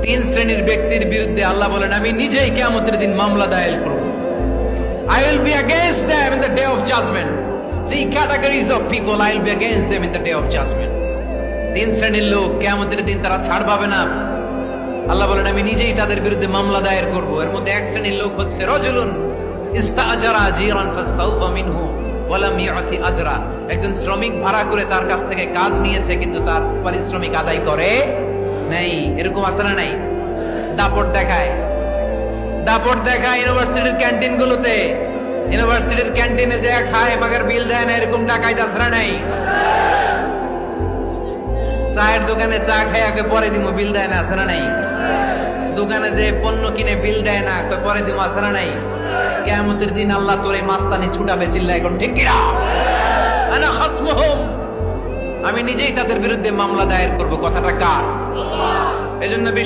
তিন শ্রেণীর ব্যক্তির বিরুদ্ধে আল্লাহ বলেন আমি নিজেই কিয়ামতের দিন মামলা দায়ের করব। I will be against them in the day of judgment. Three categories of people I will be against them in the day of judgment. তিন শ্রেণীর লোক কিয়ামতের দিন তারা ছাড় পাবে না। আল্লাহ বলেন আমি নিজেই তাদের বিরুদ্ধে মামলা দায়ের করব। এর মধ্যে এক শ্রেণীর লোক হচ্ছে রাজুলুন ইস্তাআজারা জিরান ফাস্তাওফা মিনহু ওয়া লাম ইউতি আজরা। একজন শ্রমিক ভাড়া করে তার কাছ থেকে কাজ নিয়েছে কিন্তু তার পারিশ্রমিক আদায় করে নাই। এরকম আছে না নাই? দাপট দেখায় ইউনিভার্সিটির ক্যান্টিন গুলোতে, ইউনিভার্সিটির ক্যান্টিনে যে খায় মাগার বিল দেয় না, এরকম ডাকাইত আছে না নাই? চায়ের দোকানে চা খায় আগে পরে দিমু বিল দেয় না, আছে না নাই? দোকানে যে পণ্য কিনে বিল দেয় না পরে দিমু, আছে না নাই? কিয়ামতের দিন আল্লাহ তোরে মাস্তানি ছুটাবে, চিল্লা এখন ঠিক কি না? আনা খাসমুহুম, আমি নিজেই তাদের বিরুদ্ধে মামলা দায়ের করব। কথাটা কার? এজন্য